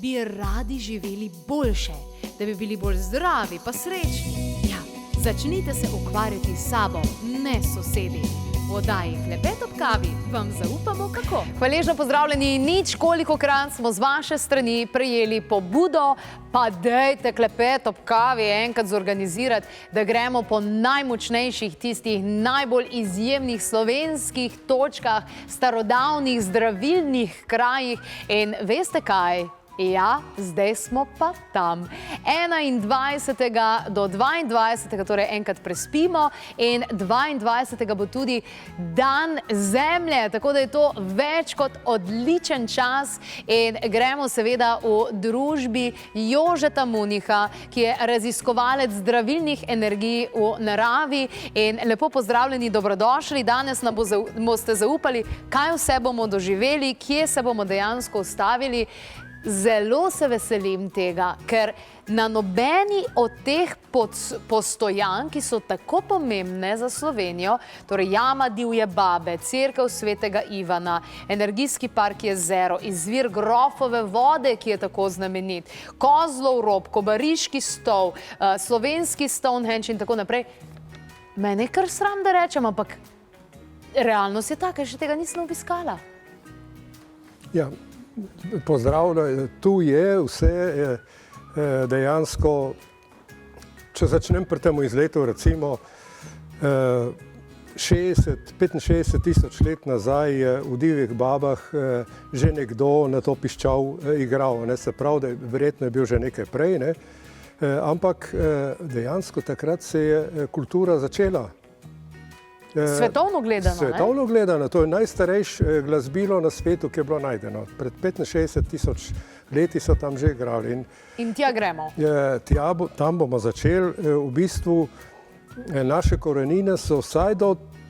bi radi živeli boljše, da bi bili bolj zdravi pa srečni. Ja, začnite se ukvarjati s sabo, ne sosedi. V oddaji Klepet ob kavi vam zaupamo kako. Hvaležno pozdravljeni, ničkolikokrat smo z vaše strani prejeli pobudo, pa dejte Klepet ob kavi enkrat zorganizirati, da gremo po najmočnejših, tistih najbolj izjemnih slovenskih točkah, starodavnih zdravilnih krajih. In veste kaj? Ja, zdaj smo pa tam. 21. do 22. torej enkrat prespimo in 22. bo tudi dan Zemlje, tako da je to več kot odličen čas in gremo seveda v družbi Jožeta Municha, ki je raziskovalec zdravilnih energij v naravi in lepo pozdravljeni, dobrodošli. Danes nam boste zaupali, kaj vse bomo doživeli, kje se bomo dejansko ustavili. Zelo se veselim tega, ker na nobeni od teh postojanj, ki so tako pomembne za Slovenijo, torej Jama Divje babe, Cerkev svetega Ivana, energijski park Jezero, izvir Grofove vode, ki je tako znamenit, Kozlov rob, Kobariški stol, slovenski Stonehenge in tako naprej. Mene je kar sram, da rečem, ampak realnost je taka, še tega nisem obiskala. Ja. Pozdravljaj, tu je vse dejansko, če začnem pri tem izletu, recimo 65 tisoč let nazaj je v Divjih babah že nekdo na to piščal igral, se pravi, da verjetno je bil že nekaj prej, ampak dejansko takrat se je kultura začela. Svetovno gledano, Svetovno gledano, to je najstarejše glasbilo na svetu, ki je bilo najdeno. Pred 65 tisoč leti so tam že igrali. In tja gremo. Tam bomo začeli. V bistvu naše korenine so vsaj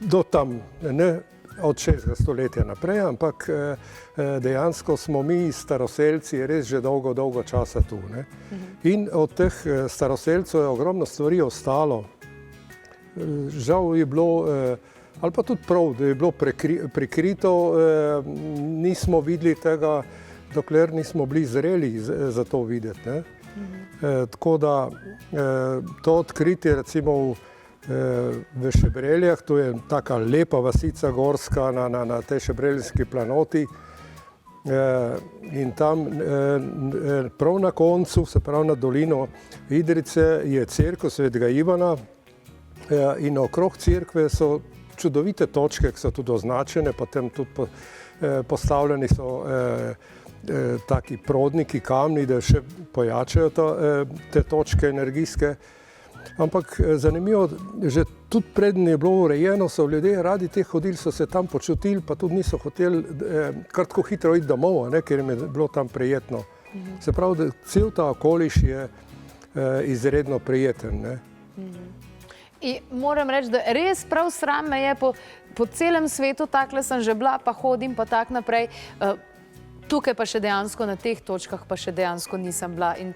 do tam, ne od 6. stoletja naprej, ampak dejansko smo mi staroselci res že dolgo časa tu. In od teh staroselcev je ogromno stvari ostalo. Žal je bilo, ali pa tudi prav, da je bilo prikrito, nismo videli tega, dokler nismo bili zreli za to videti. Tako da to odkritje recimo v Šebreljah, to je taka lepa vasica gorska na tej šebreljski planoti in tam prav na koncu, se pravi na dolino Idrijce, je Cerkev svetega Ivana. In okrog cerkve so čudovite točke, ki so tudi označene, potem tudi postavljeni so taki prodniki, kamni, da še pojačajo te točke energijske. Ampak zanimivo, že tudi predtem je bilo urejeno, so ljudje radi teh hodili, so se tam počutili, pa tudi niso hoteli kar tako hitro iti domov, ker jim je bilo tam prijetno. Se pravi, da cel ta okoliš je izredno prijeten. In moram reči, da res prav sram me je, po celem svetu takle sem že bila, pa hodim, pa tak naprej. Tukaj pa še dejansko na teh točkah pa še dejansko nisem bila. In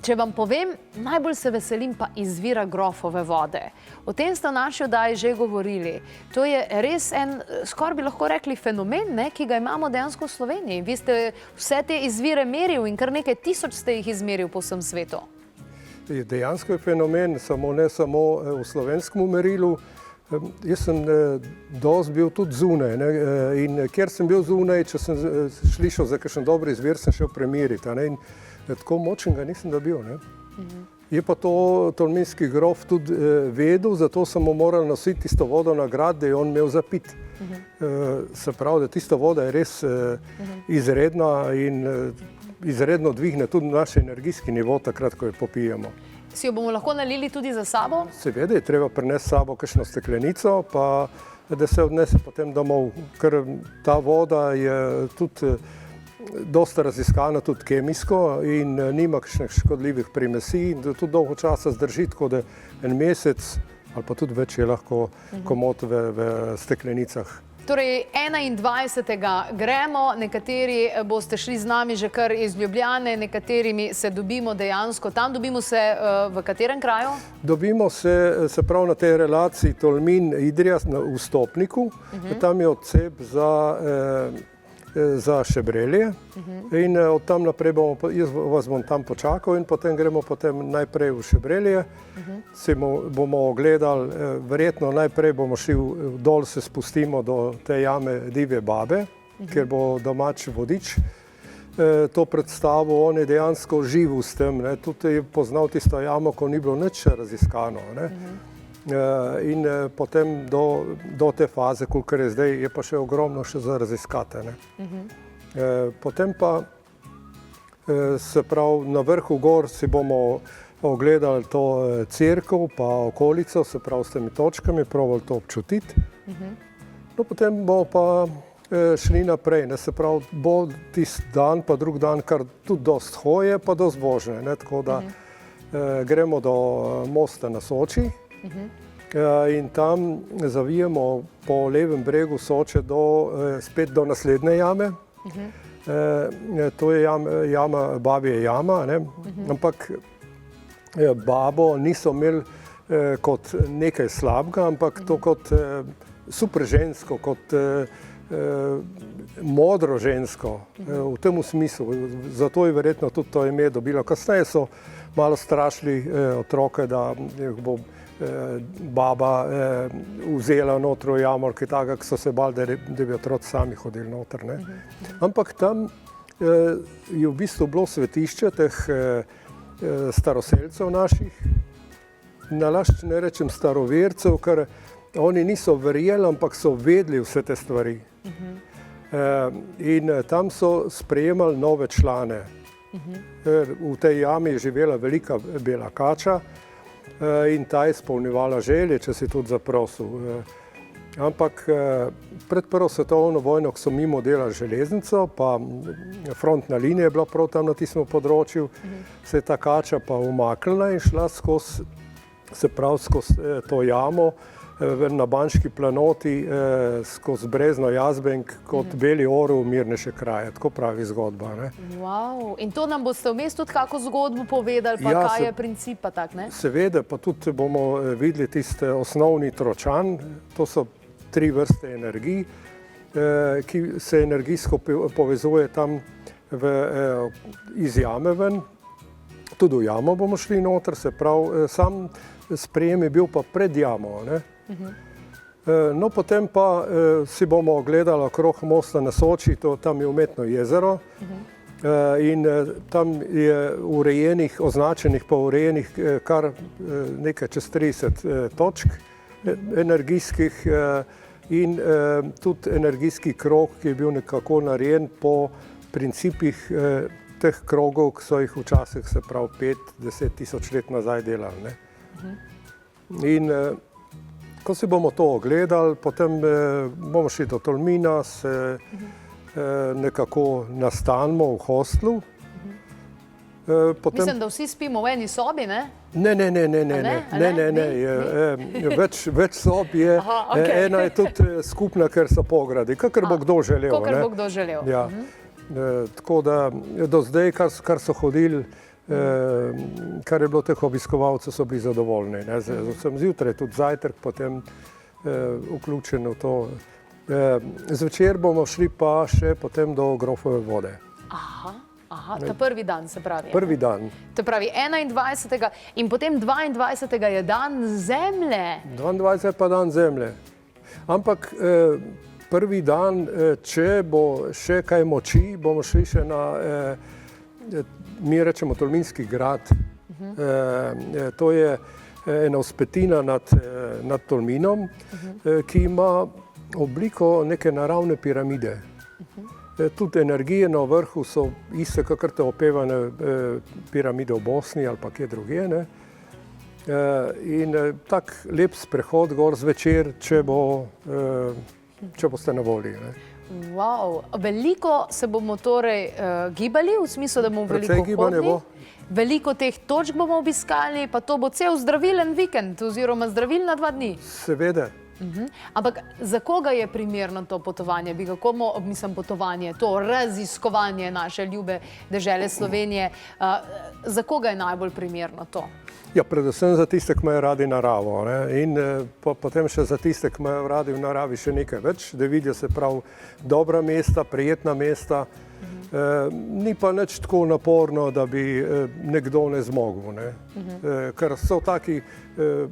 če vam povem, najbolj se veselim pa izvira Grofove vode. O tem ste v naši oddaji že govorili. To je res en, skoraj bi lahko rekli, fenomen, ki ga imamo dejansko v Sloveniji. Vi ste vse te izvire meril in kar nekaj tisoč ste jih izmeril po vsem svetu. Dejansko je fenomen, ne samo v slovenskem merilu. Jaz sem dosti bil tudi zunaj in kjer sem bil zunaj, če sem slišal za kakšen dober izvir, sem šel premeriti. In tako močen ga nisem dobil. Je pa to tolminski grof tudi vedel, zato sem mu moral nositi tisto vodo na grad, da je on imel za pit. Se pravi, da tista voda je res izredna in izredno dvigne tudi naš energijski nivo takrat, ko jo popijemo. Si jo bomo lahko nalili tudi za sabo? Seveda je treba prinesti s sabo kakšno steklenico, pa da se odnese potem domov, ker ta voda je tudi dosta raziskana tudi kemijsko in nima kakšnih škodljivih primesi in tudi dolgo časa zdrži, tako da en mesec ali pa tudi več je lahko komot v steklenicah. Torej, 21. gremo, nekateri boste šli z nami že kar iz Ljubljane, nekaterimi se dobimo dejansko. Tam dobimo se v katerem kraju? Dobimo se prav na tej relaciji Tolmin-Idrija v Stopniku. Tam je odcep za za Šebrelje in od tam naprej jaz vas bom tam počakal in potem gremo najprej v Šebrelje, bomo ogledali, verjetno najprej bomo šli dol, se spustimo do te jame Divje babe, kjer bo domač vodič to predstavo, on je dejansko živel s tem, tudi je poznal tisto jamo, ko ni bilo nič raziskano. In potem do te faze, kolikor je zdaj, je pa še ogromno še za raziskati. Potem pa, se pravi, na vrhu gor si bomo ogledali to cerkev pa okolico, se pravi s temi točkami, probali to občutiti. No, potem bomo pa šli naprej, se pravi, bo tisti dan pa drug dan kar tudi dost hoje pa dost vožnje, tako da gremo do mosta na Soči in tam zavijemo po levem bregu Soče spet do naslednje jame. To je jama, Babje jama, ampak babo niso imeli kot nekaj slabega, ampak to kot super žensko, kot modro žensko, v tem smislu. Zato je verjetno tudi to ime dobilo. Kasneje so malo strašili otroke, da bo baba vzela noter v jamo, kaj takega, ki so se bali, da bi otroci sami hodili noter. Ampak tam je v bistvu bilo svetišče teh staroselcev naših, nalašč ne rečem starovercev, ker oni niso verjeli, ampak so vedeli vse te stvari. In tam so sprejemali nove člane. V tej jami je živela velika bela kača in ta je izpolnjevala želje, če si tudi zaprosil. Ampak pred prvo svetovno vojno, ko so mimo delali železnico, pa frontna linija je bila prav tam na tistem področju, se je ta kača pa umaknila in šla skozi to jamo, na Banški planoti, skozi Brezno Jazbenk, kot Beli orel mirnejše kraje, tako pravi zgodba. Wow. In to nam boste vmes tudi kako zgodbo povedali, pa kaj je princip pa tak, ne? Seveda, pa tudi bomo videli tisti osnovni tročan, to so 3 vrste energij, ki se energijsko povezuje tam iz jame ven, tudi v jamo bomo šli noter, se pravi, sam sprejem je bil pa pred jamo, No, potem pa si bomo ogledali okrog mosta na Soči, tam je umetno jezero in tam je urejenih, označenih pa urejenih kar nekaj čez 30 točk energijskih in tudi energijski krog, ki je bil nekako narejen po principih teh krogov, ki so jih včasih, se pravi 5-10 tisoč let nazaj delali. In ko si bomo to ogledali, potem bomo šli do Tolmina, se nekako nastanimo v hostlu. Mislim, da vsi spimo v eni sobi, ne? Ne, več sob je, ena je tudi skupna, ker so pogradi, kakor bo kdo želel. Kakor bo kdo želel. Tako da do zdaj, kar so hodili, kar je bilo teh obiskovalcev, so bili zadovoljni. Sem zjutraj tudi zajtrk potem vključen v to. Zvečer bomo šli pa še potem do Grofove vode. Aha, ta prvi dan se pravi. Prvi dan. To pravi 21. in potem 22. je dan Zemlje. 22. pa dan Zemlje. Ampak prvi dan, če bo še kaj moči, bomo šli še na mi rečemo Tolminski grad. To je ena vzpetina nad Tolminom, ki ima obliko neke naravne piramide. Tudi energije na vrhu so iste, kakor te opevane piramide v Bosni ali pa kje drugje. In tak lep sprehod gor zvečer, če boste na volji. Wow. Veliko se bomo torej gibali, v smislu, da bomo veliko hodili. Veliko teh točk bomo obiskali, pa to bo cel zdravilen vikend oziroma zdravilna 2 dni. Seveda, Ampak za koga je primerno to potovanje? Potovanje, to raziskovanje naše ljube dežele Slovenije, za koga je najbolj primerno to? Ja, predvsem za tiste, ki imajo radi naravo, ne? In potem še za tiste, ki imajo radi v naravi še nekaj več, da vidijo se prav dobra mesta, prijetna mesta. Ni pa nič tako naporno, da bi nekdo ne zmogel, ne? Ker so taki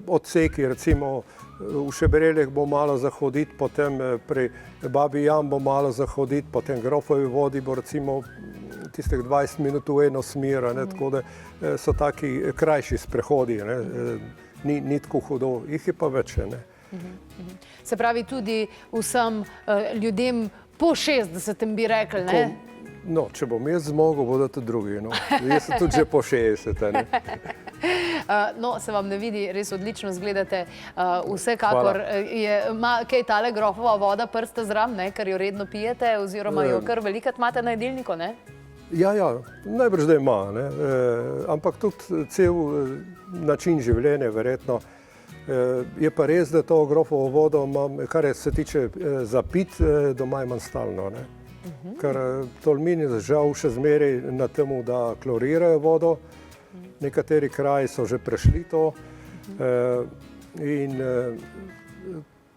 odseki, recimo v Šebereljah bo malo zahoditi, potem pri Babi Jan bo malo zahoditi, potem Grofovi vodi bo recimo tistih 20 minut v eno smer, tako da so taki krajši sprehodi, ni tako hudo, jih je pa več. Se pravi tudi vsem ljudem po 60 bi rekli, ne? No, če bom jaz zmogel, bodo tudi drugi. Jaz sem tudi že po 60. No, se vam ne vidi, res odlično izgledate. Vsekakor ima kaj tale Grofova voda prsta zraven, ker jo redno pijete oziroma jo kar velikrat imate na jedilniku, ne? Ja, najbrž da ima, ampak tudi cel način življenja verjetno. Je pa res, da to Grofovo vodo imam, kar se tiče za pit, doma imam stalno, ker Tolmini žal še zmeraj na temu, da klorirajo vodo. Nekateri kraji so že prešli to in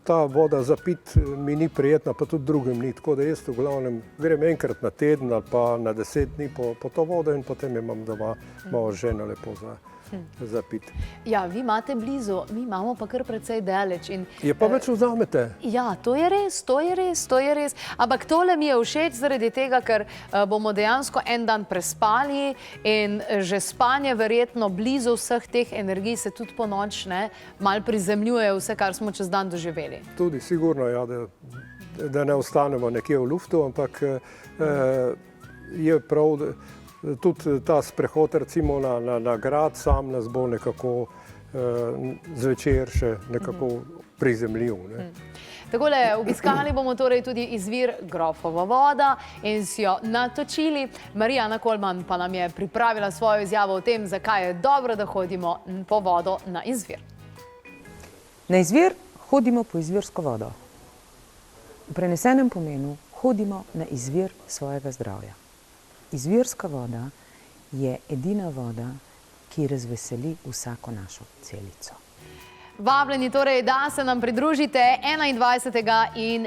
ta voda za pit mi ni prijetna, pa tudi drugim ni. Tako da jaz v glavnem grem enkrat na teden ali pa na 10 dni po to vodo in potem imam doma malo ženo lepo za pit. Ja, vi imate blizu, mi imamo pa kar precej daleč. Je pa več vzamete. Ja, to je res. Ampak tole mi je všeč zaradi tega, ker bomo dejansko en dan prespali in že spanje verjetno blizu vseh teh energij se tudi po noč malo prizemljuje vse, kar smo čez dan doživeli. Tudi, sigurno, ja, da ne ostanemo nekje v luftu, ampak je prav, tudi ta sprehod recimo na grad sam nas bo nekako zvečer še nekako prizemljiv. Takole, obiskali bomo torej tudi izvir Grofova voda in si jo natočili. Marijana Kolman pa nam je pripravila svojo izjavo o tem, zakaj je dobro, da hodimo po vodo na izvir. Na izvir hodimo po izvirsko vodo. V prenesenem pomenu hodimo na izvir svojega zdravja. Izvirska voda je edina voda, ki razveseli vsako našo celico. Vabljeni torej, da se nam pridružite 21. in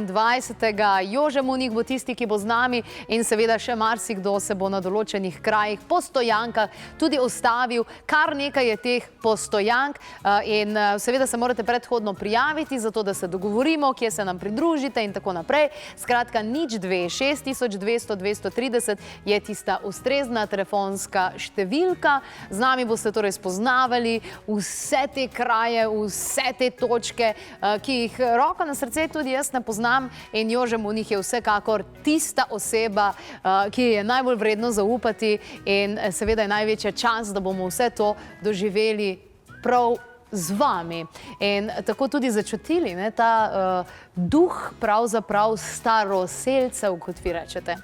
22. Jože Munih bo tisti, ki bo z nami in seveda še marsikdo se bo na določenih krajih po stojankah tudi ustavil. Kar nekaj je teh postojank in seveda se morate predhodno prijaviti, zato da se dogovorimo, kje se nam pridružite in tako naprej. Skratka, 026200 je tista ustrezna telefonska številka. Z nami boste torej spoznavali vse te kraje, vse te točke, ki jih roko na srce tudi jaz ne poznam in Jože Munih je vsekakor tista oseba, ki je najbolj vredno zaupati in seveda je največja čast, da bomo vse to doživeli prav z vami. In tako tudi začutili ta duh pravzaprav staroselcev, kot vi rečete.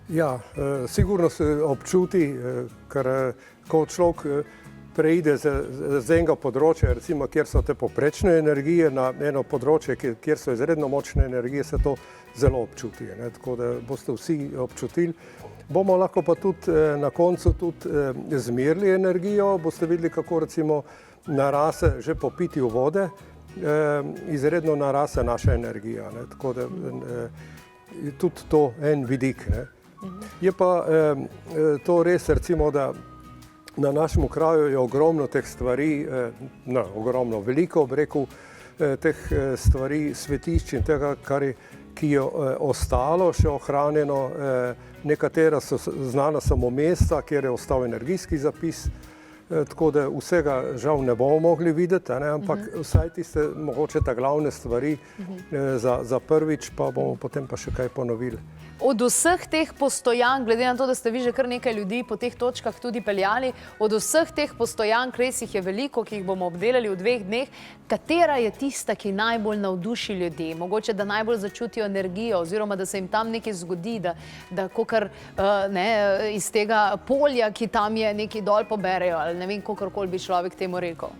Ja, sigurno se občuti, ker ko človek preide z enega področja, recimo, kjer so te poprečne energije, na eno področje, kjer so izredno močne energije, se to zelo občuti. Tako da boste vsi občutili. Bomo lahko pa tudi na koncu tudi zmerili energijo, boste videli, kako recimo narase že po pitju vode, izredno narase naša energija. Tako da je tudi to en vidik. Je pa to res, recimo, da na našem kraju je ogromno teh stvari, veliko, bi rekel, teh stvari, svetišč in tega, ki je ostalo, še ohranjeno. Nekatera so znana samo mesta, kjer je ostal energijski zapis, tako da vsega žal ne bomo mogli videti, ampak vsaj tiste mogoče ta glavne stvari za prvič, pa bomo potem pa še kaj ponovili. Od vseh teh postojank, glede na to, da ste vi že kar nekaj ljudi po teh točkah tudi peljali, od vseh teh postojank, res jih je veliko, ki jih bomo obdelali v 2 dneh, katera je tista, ki najbolj navduši ljudi? Mogoče, da najbolj začutijo energijo oziroma, da se jim tam nekaj zgodi, da kakor iz tega polja, ki tam je, nekaj dol poberejo ali ne vem, kakorkoli bi človek temu rekel.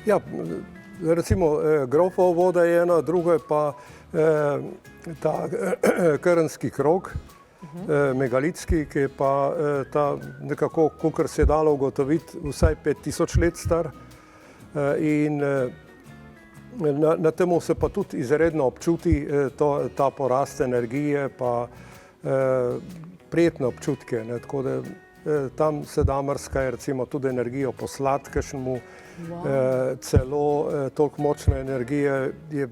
Ja, recimo grofova voda je ena, drugo je pa ta krnski krog, megalitski, ki je pa ta nekako, kakor se je dalo ugotoviti, vsaj 5000 let star. In na temu se pa tudi izredno občuti ta porast energije, pa prijetne občutke. Tako da tam se da marsikaj recimo tudi energijo poslati kakšnemu, celo toliko močne energije je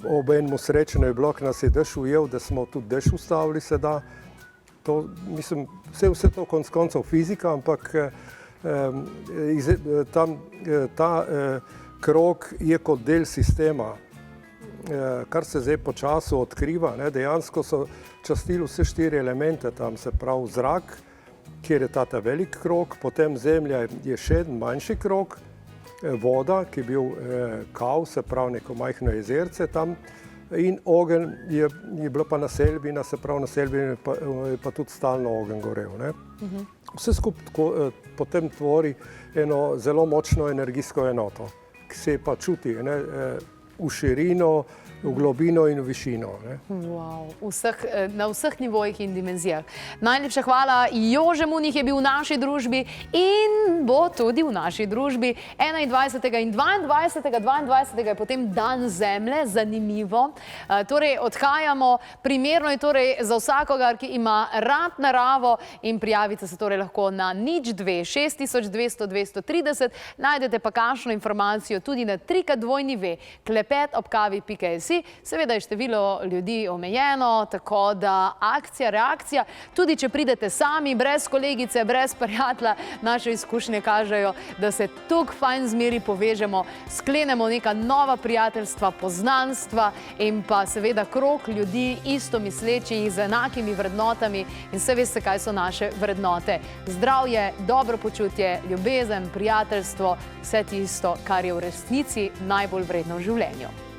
ob enemu srečanju je bilo, ki nas je dež ujel, da smo tudi dež ustavili, se da. To, mislim, vse to konec koncev fizika, ampak ta krog je kot del sistema, kar se zdaj po času odkriva. Dejansko so častili vse 4 elemente, tam se pravi zrak, kjer je ta velik krog, potem zemlja je še en manjši krog, voda, ki je bil kav, se pravi neko majhno jezerce tam, in ogenj je bila pa naselbina, se pravi naselbina je pa tudi stalno ogenj gorel. Vse skupaj potem tvori eno zelo močno energijsko enoto, ki se pa čuti v širino, v globino in v višino. Wow, na vseh nivojih in dimenzijah. Najlepša hvala. Jože Munih je bil v naši družbi in bo tudi v naši družbi 21. in 22. 22. je potem dan Zemlje, zanimivo. Torej, odhajamo, primerno je torej za vsakogar, ki ima rad naravo, in prijavite se torej lahko na 02 6200 230. Najdete pa kakšno informacijo tudi na www.klepet@kavi.si. Seveda je število ljudi omejeno, tako da akcija, reakcija, tudi če pridete sami, brez kolegice, brez prijatelja, naše izkušnje kažejo, da se toliko fajn zmeri povežemo, sklenemo neka nova prijateljstva, poznanstva in pa seveda krog ljudi isto mislečih z enakimi vrednotami, in vse veste, kaj so naše vrednote. Zdravje, dobro počutje, ljubezen, prijateljstvo, vse tisto, kar je v resnici najbolj vredno v življenju.